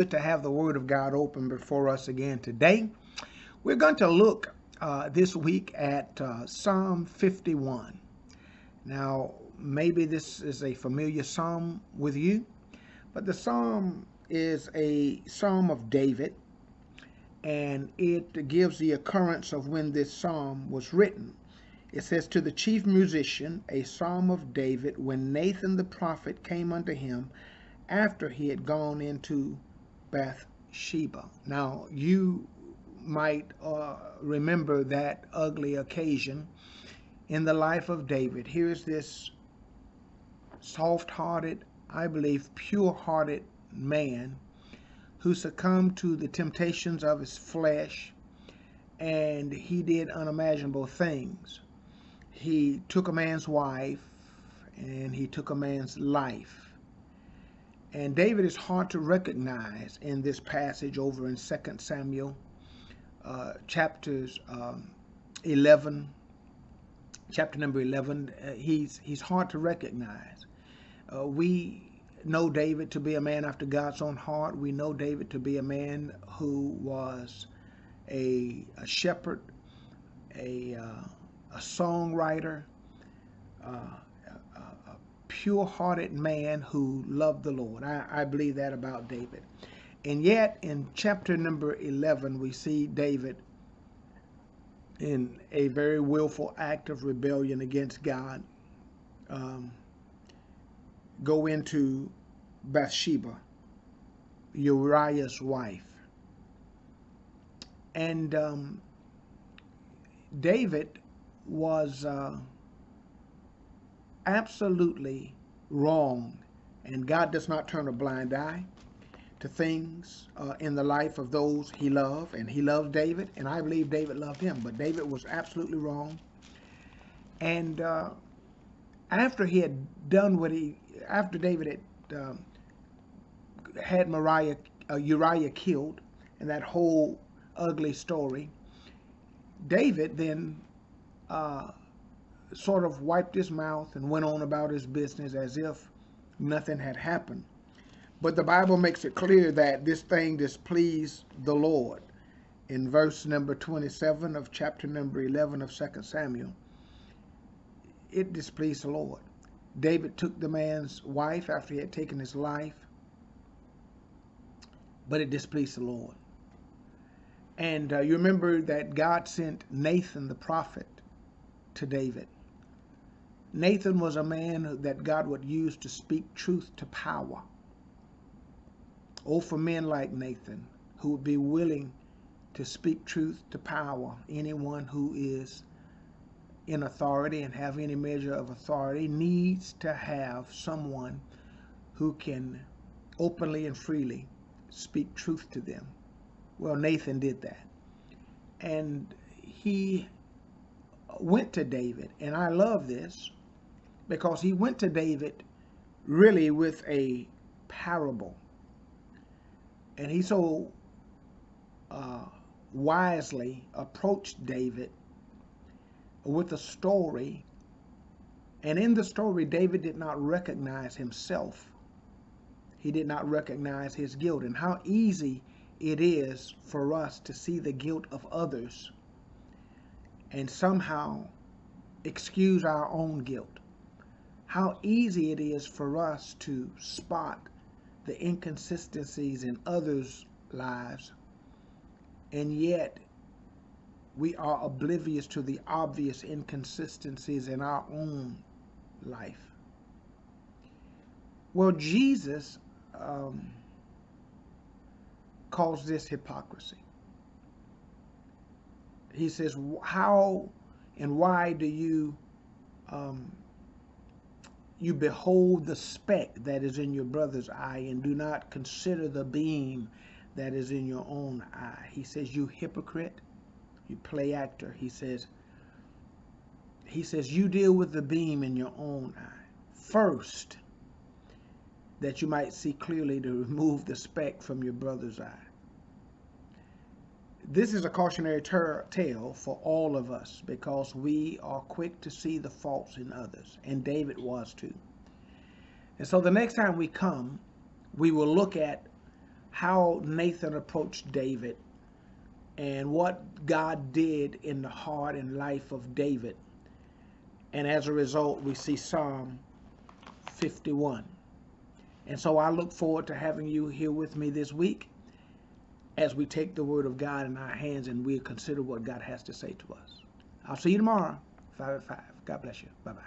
Good to have the Word of God open before us again today. We're going to look this week at Psalm 51. Now, maybe this is a familiar psalm with you, but the psalm is a psalm of David, and it gives the occurrence of when this psalm was written. It says, "To the chief musician, a psalm of David, when Nathan the prophet came unto him after he had gone into Bathsheba." Now, you might remember that ugly occasion in the life of David. Here's this soft hearted, I believe, pure hearted man who succumbed to the temptations of his flesh, and he did unimaginable things. He took a man's wife and he took a man's life. And David is hard to recognize in this passage over in 2 Samuel chapters 11, chapter number 11. He's hard to recognize. We know David to be a man after God's own heart. We know David to be a man who was a shepherd, a songwriter, a pure-hearted man who loved the Lord. I believe that about David. And yet, in chapter number 11, we see David in a very willful act of rebellion against God, go into Bathsheba, Uriah's wife. And David was absolutely wrong, and God does not turn a blind eye to things in the life of those he loved, and he loved David, and I believe David loved him, but David was absolutely wrong. And after he had done after David had Uriah killed, and that whole ugly story, David then sort of wiped his mouth and went on about his business as if nothing had happened. But the Bible makes it clear that this thing displeased the Lord. In verse number 27 of chapter number 11 of 2 Samuel, it displeased the Lord. David took the man's wife after he had taken his life, but it displeased the Lord. And you remember that God sent Nathan the prophet to David. Nathan was a man that God would use to speak truth to power. Oh, for men like Nathan, who would be willing to speak truth to power. Anyone who is in authority and have any measure of authority needs to have someone who can openly and freely speak truth to them. Well, Nathan did that. And he went to David. And I love this because he went to David really with a parable. And he so wisely approached David with a story. And in the story, David did not recognize himself. He did not recognize his guilt. And how easy it is for us to see the guilt of others and somehow excuse our own guilt. How easy it is for us to spot the inconsistencies in others' lives, and yet we are oblivious to the obvious inconsistencies in our own life. Well, Jesus calls this hypocrisy. He says, how and why do you behold the speck that is in your brother's eye and do not consider the beam that is in your own eye? He says, you hypocrite, you play actor. He says, you deal with the beam in your own eye first, that you might see clearly to remove the speck from your brother's eye. This is a cautionary tale for all of us because we are quick to see the faults in others, and David was too. And so the next time we come, we will look at how Nathan approached David and what God did in the heart and life of David. And as a result, we see Psalm 51. And so I look forward to having you here with me this week as we take the Word of God in our hands and we consider what God has to say to us. I'll see you tomorrow, 5 at 5. God bless you. Bye-bye.